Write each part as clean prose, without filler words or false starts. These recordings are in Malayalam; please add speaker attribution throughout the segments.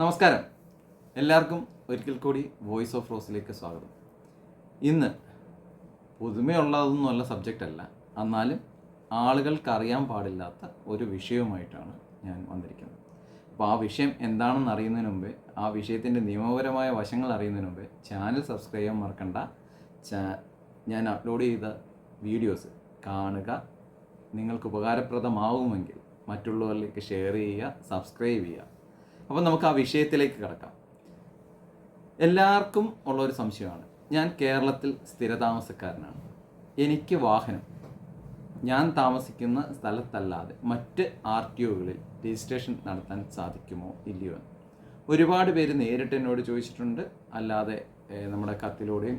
Speaker 1: നമസ്കാരം. എല്ലാവർക്കും ഒരിക്കൽ കൂടി വോയിസ് ഓഫ് റോസിലേക്ക് സ്വാഗതം. ഇന്ന് പുതുമയുള്ളതൊന്നുമല്ല സബ്ജക്റ്റ് അല്ല, എന്നാലും ആളുകൾക്ക് അറിയാൻ പാടില്ലാത്ത ഒരു വിഷയവുമായിട്ടാണ് ഞാൻ വന്നിരിക്കുന്നത്. അപ്പോൾ ആ വിഷയം എന്താണെന്ന് അറിയുന്നതിന് മുമ്പേ, ആ വിഷയത്തിൻ്റെ നിയമപരമായ വശങ്ങൾ അറിയുന്നതിന് മുമ്പേ ചാനൽ സബ്സ്ക്രൈബ് ചെയ്യാൻ മറക്കണ്ട. ഞാൻ അപ്ലോഡ് ചെയ്ത വീഡിയോസ് കാണുക. നിങ്ങൾക്ക് ഉപകാരപ്രദമാവുമെങ്കിൽ മറ്റുള്ളവരിലേക്ക് ഷെയർ ചെയ്യുക, സബ്സ്ക്രൈബ് ചെയ്യുക. അപ്പോൾ നമുക്ക് ആ വിഷയത്തിലേക്ക് കിടക്കാം. എല്ലാവർക്കും ഉള്ളൊരു സംശയമാണ്. ഞാൻ കേരളത്തിൽ സ്ഥിരതാമസക്കാരനാണ്. എനിക്ക് വാഹനം ഞാൻ താമസിക്കുന്ന സ്ഥലത്തല്ലാതെ മറ്റ് RTOകളിൽ രജിസ്ട്രേഷൻ നടത്താൻ സാധിക്കുമോ ഇല്ലയോ എന്ന് ഒരുപാട് പേര് നേരിട്ട് എന്നോട് ചോദിച്ചിട്ടുണ്ട്, അല്ലാതെ നമ്മുടെ കത്തിലൂടെയും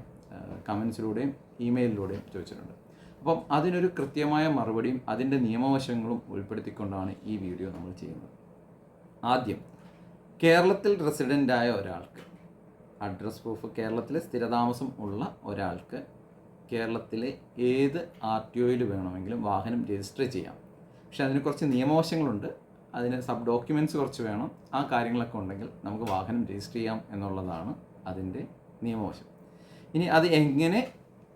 Speaker 1: കമൻസിലൂടെയും ഇമെയിലിലൂടെയും ചോദിച്ചിട്ടുണ്ട്. അപ്പം അതിനൊരു കൃത്യമായ മറുപടിയും അതിൻ്റെ നിയമവശങ്ങളും ഉൾപ്പെടുത്തിക്കൊണ്ടാണ് ഈ വീഡിയോ നമ്മൾ ചെയ്യുന്നത്. ആദ്യം, കേരളത്തിൽ റെസിഡൻ്റായ ഒരാൾക്ക് അഡ്രസ് പ്രൂഫ്, കേരളത്തിൽ സ്ഥിരതാമസം ഉള്ള ഒരാൾക്ക് കേരളത്തിലെ ഏത് RTOയിൽ വേണമെങ്കിലും വാഹനം രജിസ്റ്റർ ചെയ്യാം. പക്ഷെ അതിന് കുറച്ച് നിയമവശങ്ങളുണ്ട്. അതിന് സബ് ഡോക്യുമെൻറ്റ്സ് കുറച്ച് വേണം. ആ കാര്യങ്ങളൊക്കെ ഉണ്ടെങ്കിൽ നമുക്ക് വാഹനം രജിസ്റ്റർ ചെയ്യാം എന്നുള്ളതാണ് അതിൻ്റെ നിയമവശം. ഇനി അത് എങ്ങനെ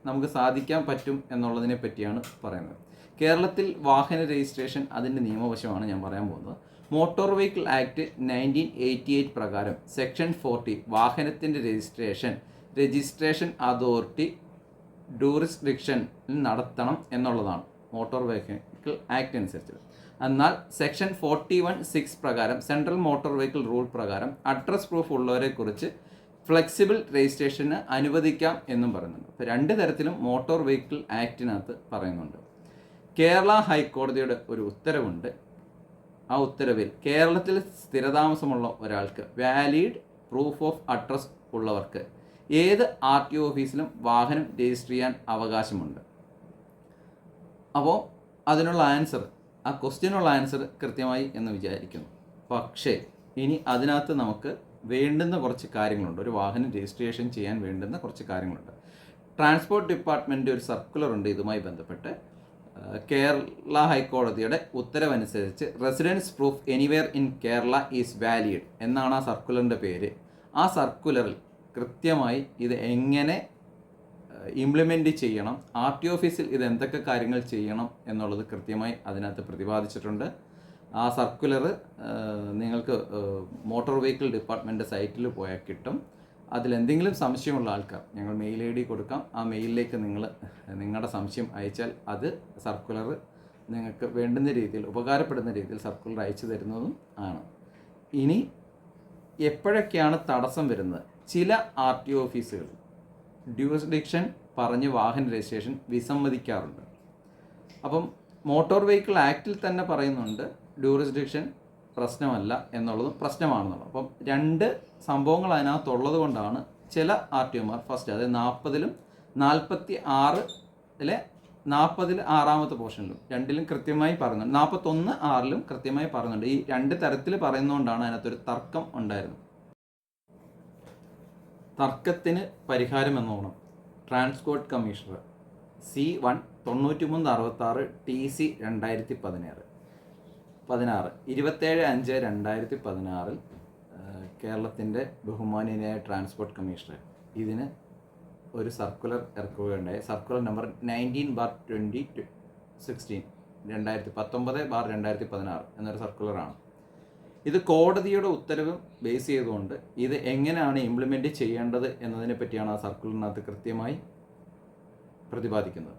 Speaker 1: നമുക്ക് സാധിക്കാൻ പറ്റും എന്നുള്ളതിനെ പറ്റിയാണ് പറയുന്നത്. കേരളത്തിൽ വാഹന രജിസ്ട്രേഷൻ അതിൻ്റെ നിയമവശമാണ് ഞാൻ പറയാൻ പോകുന്നത്. മോട്ടോർ വെഹിക്കിൾ ആക്ട് 1988 പ്രകാരം സെക്ഷൻ 40 വാഹനത്തിൻ്റെ രജിസ്ട്രേഷൻ അതോറിറ്റി ഡ്യൂറിസ്ഡിക്ഷനിൽ നടത്തണം എന്നുള്ളതാണ് മോട്ടോർ വെഹിക്കിൾ ആക്ട് അനുസരിച്ച്. എന്നാൽ സെക്ഷൻ 41(6) പ്രകാരം സെൻട്രൽ മോട്ടോർ വെഹിക്കിൾ റൂൾ പ്രകാരം അഡ്രസ് പ്രൂഫ് ഉള്ളവരെക്കുറിച്ച് ഫ്ലെക്സിബിൾ രജിസ്ട്രേഷന് അനുവദിക്കാം എന്നും പറയുന്നുണ്ട്. അപ്പോൾ രണ്ട് തരത്തിലും മോട്ടോർ വെഹിക്കിൾ ആക്ടിനകത്ത് പറയുന്നുണ്ട്. കേരള ഹൈക്കോടതിയുടെ ഒരു ഉത്തരവുണ്ട്. ആ ഉത്തരവിൽ കേരളത്തിൽ സ്ഥിരതാമസമുള്ള ഒരാൾക്ക് വാലിഡ് പ്രൂഫ് ഓഫ് അഡ്രസ് ഉള്ളവർക്ക് ഏത് RTO ഓഫീസിലും വാഹനം രജിസ്റ്റർ ചെയ്യാൻ അവകാശമുണ്ട്. അപ്പോൾ അതിനുള്ള ആൻസർ, ആ ക്വസ്റ്റ്യനുള്ള ആൻസർ കൃത്യമായി എന്ന് വിചാരിക്കുന്നു. പക്ഷേ ഇനി അതിനകത്ത് നമുക്ക് വേണ്ടുന്ന കുറച്ച് കാര്യങ്ങളുണ്ട്. ഒരു വാഹനം രജിസ്ട്രേഷൻ ചെയ്യാൻ വേണ്ടുന്ന കുറച്ച് കാര്യങ്ങളുണ്ട്. ട്രാൻസ്പോർട്ട് ഡിപ്പാർട്ട്മെൻറ്റ് ഒരു സർക്കുലർ ഉണ്ട് ഇതുമായി ബന്ധപ്പെട്ട്. കേരള ഹൈക്കോടതിയുടെ ഉത്തരവനുസരിച്ച് residence proof anywhere in Kerala is valid എന്നാണ് ആ സർക്കുലറിൻ്റെ പേര്. ആ സർക്കുലറിൽ കൃത്യമായി ഇത് എങ്ങനെ ഇംപ്ലിമെൻറ്റ് ചെയ്യണം, RTO ഓഫീസിൽ ഇത് എന്തൊക്കെ കാര്യങ്ങൾ ചെയ്യണം എന്നുള്ളത് കൃത്യമായി അതിനകത്ത് പ്രതിപാദിച്ചിട്ടുണ്ട്. ആ സർക്കുലർ നിങ്ങൾക്ക് മോട്ടോർ വെഹിക്കിൾ ഡിപ്പാർട്ട്മെൻറ്റ് സൈറ്റിൽ പോയാൽ കിട്ടും. അതിലെന്തെങ്കിലും സംശയമുള്ള ആൾക്കാർ ഞങ്ങൾ മെയിൽ ID കൊടുക്കാം. ആ മെയിലിലേക്ക് നിങ്ങൾ നിങ്ങളുടെ സംശയം അയച്ചാൽ അത് സർക്കുലർ നിങ്ങൾക്ക് വേണ്ടുന്ന രീതിയിൽ, ഉപകാരപ്പെടുന്ന രീതിയിൽ സർക്കുലർ അയച്ചു തരുന്നതും ആണ്. ഇനി എപ്പോഴൊക്കെയാണ് തടസ്സം വരുന്നത്? ചില RTO ഓഫീസുകൾ ഡ്യൂറിസ്ഡിക്ഷൻ പറഞ്ഞ് വാഹന രജിസ്ട്രേഷൻ വിസമ്മതിക്കാറുണ്ട്. അപ്പം മോട്ടോർ വെഹിക്കിൾ ആക്റ്റിൽ തന്നെ പറയുന്നുണ്ട് ഡ്യൂറിസ്ഡിക്ഷൻ പ്രശ്നമല്ല എന്നുള്ളതും പ്രശ്നമാണെന്നുള്ളത്. അപ്പം രണ്ട് സംഭവങ്ങൾ അതിനകത്തുള്ളത് കൊണ്ടാണ് ചില RTOമാർ ഫസ്റ്റ്, അതായത് 40-ലും 46-ലെ 46-ാമത്തെ പോർഷനിലും രണ്ടിലും കൃത്യമായി പറയുന്നുണ്ട്. 41(6)ലും കൃത്യമായി പറയുന്നുണ്ട്. ഈ രണ്ട് തരത്തിൽ പറയുന്നതുകൊണ്ടാണ് അതിനകത്തൊരു തർക്കം ഉണ്ടായിരുന്നത്. തർക്കത്തിന് പരിഹാരം എന്നോണം ട്രാൻസ്പോർട്ട് കമ്മീഷണർ C1 9366 TC 2016 27/5/2016 കേരളത്തിൻ്റെ ബഹുമാനീയനായ ട്രാൻസ്പോർട്ട് കമ്മീഷണർ ഇതിന് ഒരു സർക്കുലർ ഇറക്കുകയുണ്ടായി. സർക്കുലർ നമ്പർ 19/2016 2019/2016 എന്നൊരു സർക്കുലറാണ്. ഇത് കോടതിയുടെ ഉത്തരവ് ബേസ് ചെയ്തുകൊണ്ട് ഇത് എങ്ങനെയാണ് ഇംപ്ലിമെൻറ്റ് ചെയ്യേണ്ടത് എന്നതിനെ പറ്റിയാണ് ആ സർക്കുലറിനകത്ത് കൃത്യമായി പ്രതിപാദിക്കുന്നത്.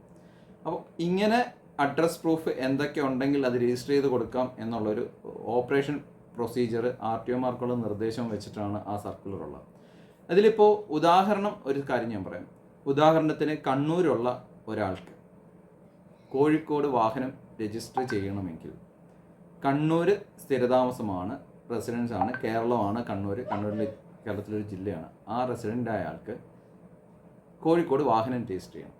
Speaker 1: അപ്പോൾ ഇങ്ങനെ അഡ്രസ് പ്രൂഫ് എന്തൊക്കെ ഉണ്ടെങ്കിൽ അത് രജിസ്റ്റർ ചെയ്ത് കൊടുക്കാം എന്നുള്ളൊരു ഓപ്പറേഷൻ പ്രൊസീജിയർ RTOമാർക്കുള്ള നിർദ്ദേശം വെച്ചിട്ടാണ് ആ സർക്കുലർ ഉള്ളത്. അതിലിപ്പോൾ ഉദാഹരണം ഒരു കാര്യം ഞാൻ പറയാം. ഉദാഹരണത്തിന് കണ്ണൂരുള്ള ഒരാൾക്ക് കോഴിക്കോട് വാഹനം രജിസ്റ്റർ ചെയ്യണമെങ്കിൽ, കണ്ണൂർ സ്ഥിരതാമസമാണ്, റെസിഡൻസ് ആണ്, കേരളമാണ് കണ്ണൂരിൽ കേരളത്തിലൊരു ജില്ലയാണ്. ആ റെസിഡൻ്റായ ആൾക്ക് കോഴിക്കോട് വാഹനം രജിസ്റ്റർ ചെയ്യണം.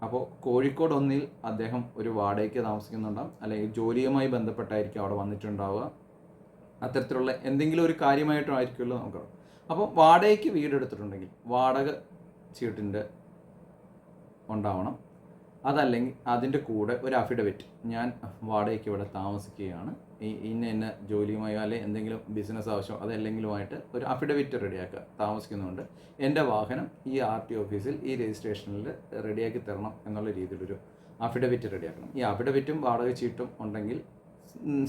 Speaker 1: അപ്പോൾ കോഴിക്കോട് ഒന്നിൽ അദ്ദേഹം ഒരു വാടകയ്ക്ക് താമസിക്കുന്നുണ്ടാകും, അല്ലെങ്കിൽ ജോലിയുമായി ബന്ധപ്പെട്ടായിരിക്കും അവിടെ വന്നിട്ടുണ്ടാവുക. അത്തരത്തിലുള്ള എന്തെങ്കിലും ഒരു കാര്യമായിട്ടായിരിക്കുമല്ലോ നമുക്ക്. അപ്പോൾ വാടകയ്ക്ക് വീടെടുത്തിട്ടുണ്ടെങ്കിൽ വാടക ചീട്ടിൻ്റെ ഉണ്ടാവണം. അതല്ലെങ്കിൽ അതിൻ്റെ കൂടെ ഒരു അഫിഡവിറ്റ്, ഞാൻ വാടകയ്ക്ക് ഇവിടെ താമസിക്കുകയാണ്, ഇന്ന ജോലിയുമായോ അല്ലെങ്കിൽ എന്തെങ്കിലും ബിസിനസ് ആവശ്യം അതെല്ലെങ്കിലുമായിട്ട് ഒരു അഫിഡവിറ്റ് റെഡിയാക്കുക, താമസിക്കുന്നുണ്ട്, എൻ്റെ വാഹനം ഈ RTO ഓഫീസിൽ ഈ രജിസ്ട്രേഷനിൽ റെഡിയാക്കി തരണം എന്നുള്ള രീതിയിലൊരു അഫിഡവിറ്റ് റെഡിയാക്കണം. ഈ അഫിഡവിറ്റും വാടക ചീട്ടും ഉണ്ടെങ്കിൽ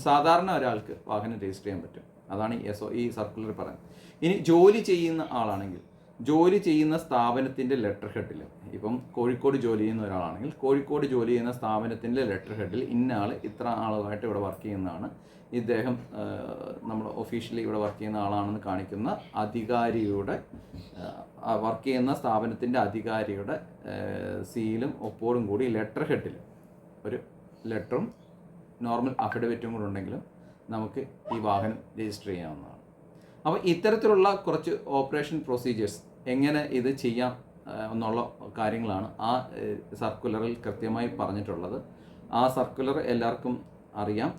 Speaker 1: സാധാരണ ഒരാൾക്ക് വാഹനം രജിസ്റ്റർ ചെയ്യാൻ പറ്റും. അതാണ് ഈ സർക്കുലർ പറയുന്നത്. ഇനി ജോലി ചെയ്യുന്ന ആളാണെങ്കിൽ ജോലി ചെയ്യുന്ന സ്ഥാപനത്തിൻ്റെ ലെറ്റർ ഹെഡിൽ, ഇപ്പം കോഴിക്കോട് ജോലി ചെയ്യുന്ന ഒരാളാണെങ്കിൽ കോഴിക്കോട് ജോലി ചെയ്യുന്ന സ്ഥാപനത്തിൻ്റെ ലെറ്റർ ഹെഡിൽ ഇന്ന ആൾ ഇത്ര ആളുമായിട്ട് ഇവിടെ വർക്ക് ചെയ്യുന്നതാണ്, ഇദ്ദേഹം നമ്മൾ ഒഫീഷ്യലി ഇവിടെ വർക്ക് ചെയ്യുന്ന ആളാണെന്ന് കാണിക്കുന്ന അധികാരിയുടെ, വർക്ക് ചെയ്യുന്ന സ്ഥാപനത്തിൻ്റെ അധികാരിയുടെ സീലും ഒപ്പോടും കൂടി ലെറ്റർ ഹെഡിൽ ഒരു ലെറ്ററും നോർമൽ അഫിഡവിറ്റും കൂടെ ഉണ്ടെങ്കിലും നമുക്ക് ഈ വാഹനം രജിസ്റ്റർ ചെയ്യാവുന്നതാണ്. അപ്പോൾ ഇത്തരത്തിലുള്ള കുറച്ച് ഓപ്പറേഷൻ പ്രൊസീജിയേഴ്സ് എങ്ങനെ ഇത് ചെയ്യാം എന്നുള്ള കാര്യങ്ങളാണ് ആ സർക്കുലറിൽ കൃത്യമായി പറഞ്ഞിട്ടുള്ളത്. ആ സർക്കുലർ എല്ലാവർക്കും അറിയാം,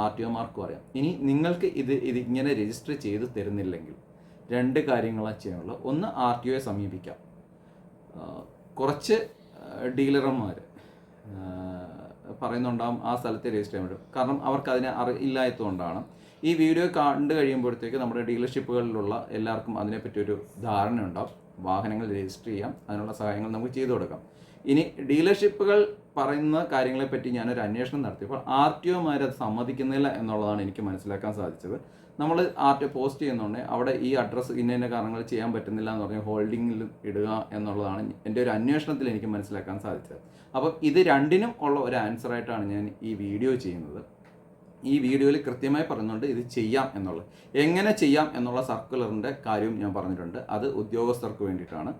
Speaker 1: RTO മാർക്കും അറിയാം. ഇനി നിങ്ങൾക്ക് ഇതിങ്ങനെ രജിസ്റ്റർ ചെയ്ത് തരുന്നില്ലെങ്കിൽ 2 കാര്യങ്ങളാണ് ചെയ്യാനുള്ളത്. ഒന്ന്, RTOയെ സമീപിക്കാം. കുറച്ച് ഡീലർമാർ പറയുന്നുണ്ടാകും ആ സ്ഥലത്ത് രജിസ്റ്റർ ചെയ്യാൻ പറ്റും, കാരണം അവർക്ക് അതിനെ ഇല്ലാത്തതുകൊണ്ടാണ്. ഈ വീഡിയോ കണ്ടു കഴിയുമ്പോഴത്തേക്ക് നമ്മുടെ ഡീലർഷിപ്പുകളിലുള്ള എല്ലാവർക്കും അതിനെപ്പറ്റി ഒരു ധാരണ ഉണ്ടാവും. വാഹനങ്ങൾ രജിസ്റ്റർ ചെയ്യാം, അതിനുള്ള സഹായങ്ങൾ നമുക്ക് ചെയ്തു കൊടുക്കാം. ഇനി ഡീലർഷിപ്പുകൾ പറയുന്ന കാര്യങ്ങളെപ്പറ്റി ഞാനൊരു അന്വേഷണം നടത്തിയപ്പോൾ RTOമാർ അത് സമ്മതിക്കുന്നില്ല എന്നുള്ളതാണ് എനിക്ക് മനസ്സിലാക്കാൻ സാധിച്ചത്. നമ്മൾ RTO പോസ്റ്റ് ചെയ്യുന്നുണ്ടെങ്കിൽ അവിടെ ഈ അഡ്രസ്സ് ഇന്ന കാരണങ്ങൾ ചെയ്യാൻ പറ്റുന്നില്ല എന്ന് പറഞ്ഞ് ഹോൾഡിങ്ങിൽ ഇടുക എന്നുള്ളതാണ് എൻ്റെ ഒരു അന്വേഷണത്തിൽ എനിക്ക് മനസ്സിലാക്കാൻ സാധിച്ചത്. അപ്പം ഇത് രണ്ടിനും ഉള്ള ഒരു ആൻസറായിട്ടാണ് ഞാൻ ഈ വീഡിയോ ചെയ്യുന്നത്. ഈ വീഡിയോയിൽ കൃത്യമായി പറയുന്നുണ്ട് ഇത് ചെയ്യാം എന്നുള്ളത്. എങ്ങനെ ചെയ്യാം എന്നുള്ള സർക്കുലറിൻ്റെ കാര്യവും ഞാൻ പറഞ്ഞിട്ടുണ്ട്. അത് ഉദ്യോഗസ്ഥർക്ക് വേണ്ടിയിട്ടാണ്,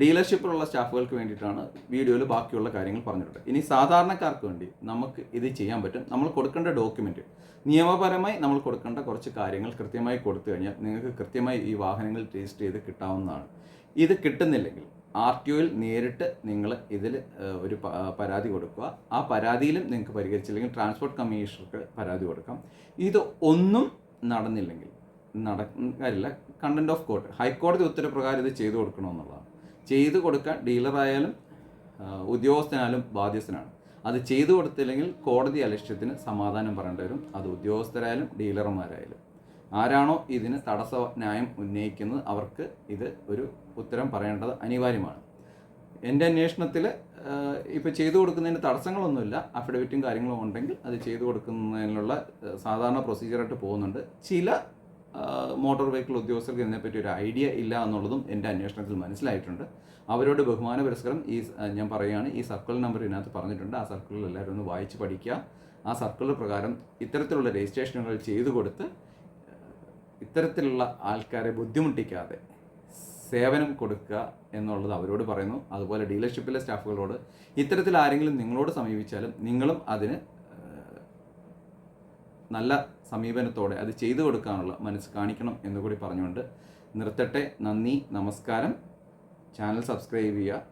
Speaker 1: ഡീലർഷിപ്പിലുള്ള സ്റ്റാഫുകൾക്ക് വേണ്ടിയിട്ടാണ് വീഡിയോയിൽ ബാക്കിയുള്ള കാര്യങ്ങൾ പറഞ്ഞിട്ടുണ്ട്. ഇനി സാധാരണക്കാർക്ക് വേണ്ടി നമുക്ക് ഇത് ചെയ്യാൻ പറ്റും. നമ്മൾ കൊടുക്കേണ്ട ഡോക്യുമെൻറ്റ്, നിയമപരമായി നമ്മൾ കൊടുക്കേണ്ട കുറച്ച് കാര്യങ്ങൾ കൃത്യമായി കൊടുത്തു കഴിഞ്ഞാൽ നിങ്ങൾക്ക് കൃത്യമായി ഈ വാഹനങ്ങൾ രജിസ്റ്റർ ചെയ്ത് കിട്ടാവുന്നതാണ്. ഇത് കിട്ടുന്നില്ലെങ്കിൽ RTOയിൽ നേരിട്ട് നിങ്ങൾ ഇതിൽ ഒരു പരാതി കൊടുക്കുക. ആ പരാതിയിലും നിങ്ങൾക്ക് പരിഹരിച്ചില്ലെങ്കിൽ ട്രാൻസ്പോർട്ട് കമ്മീഷണർക്ക് പരാതി കൊടുക്കാം. ഇത് ഒന്നും നടന്നില്ലെങ്കിൽ നടക്കില്ല, കണ്ടന്റ് ഓഫ് കോർട്ട്, ഹൈക്കോടതി ഉത്തരപ്രകാരം ഇത് ചെയ്തു കൊടുക്കണമെന്നുള്ളതാണ്. ചെയ്തു കൊടുക്കാൻ ഡീലറായാലും ഉദ്യോഗസ്ഥനായാലും ബാധ്യസ്ഥനാണ്. അത് ചെയ്തു കൊടുത്തില്ലെങ്കിൽ കോടതി അലക്ഷ്യത്തിന് സമാധാനം പറയേണ്ടി വരും. അത് ഉദ്യോഗസ്ഥരായാലും ഡീലർമാരായാലും ആരാണോ ഇതിന് തടസ്സ ന്യായം ഉന്നയിക്കുന്നത് അവർക്ക് ഇത് ഒരു ഉത്തരം പറയേണ്ടത് അനിവാര്യമാണ്. എൻ്റെ അന്വേഷണത്തിൽ ഇപ്പോൾ ചെയ്തു കൊടുക്കുന്നതിന് തടസ്സങ്ങളൊന്നുമില്ല. അഫിഡവിറ്റും കാര്യങ്ങളും ഉണ്ടെങ്കിൽ അത് ചെയ്തു കൊടുക്കുന്നതിനുള്ള സാധാരണ പ്രൊസീജിയറായിട്ട് പോകുന്നുണ്ട്. ചില മോട്ടോർ വെഹിക്കിൾ ഉദ്യോഗസ്ഥർക്ക് ഇതിനെപ്പറ്റി ഒരു ഐഡിയ ഇല്ല എന്നുള്ളതും എൻ്റെ അന്വേഷണത്തിൽ മനസ്സിലായിട്ടുണ്ട്. അവരോട് ബഹുമാന പുരസ്സരം ഞാൻ പറയുകയാണ്, ഈ സർക്കുലർ നമ്പർ ഇതിനകത്ത് പറഞ്ഞിട്ടുണ്ട്. ആ സർക്കുലർ എല്ലാവരും ഒന്ന് വായിച്ച് പഠിക്കുക. ആ സർക്കുലർ പ്രകാരം ഇത്തരത്തിലുള്ള രജിസ്ട്രേഷനുകൾ ചെയ്തു കൊടുത്ത് ഇത്തരത്തിലുള്ള ആൾക്കാരെ ബുദ്ധിമുട്ടിക്കാതെ സേവനം കൊടുക്കുക എന്നുള്ളത് അവരോട് പറയുന്നു. അതുപോലെ ഡീലർഷിപ്പിലെ സ്റ്റാഫുകളോട് ഇത്തരത്തിൽ ആരെങ്കിലും നിങ്ങളോട് സമീപിച്ചാലും നിങ്ങളും അതിന് നല്ല സമീപനത്തോടെ അത് ചെയ്തു കൊടുക്കാനുള്ള മനസ്സ് കാണിക്കണം എന്നുകൂടി പറഞ്ഞുകൊണ്ട് നിർത്തട്ടെ. നന്ദി, നമസ്കാരം. ചാനൽ സബ്സ്ക്രൈബ് ചെയ്യുക.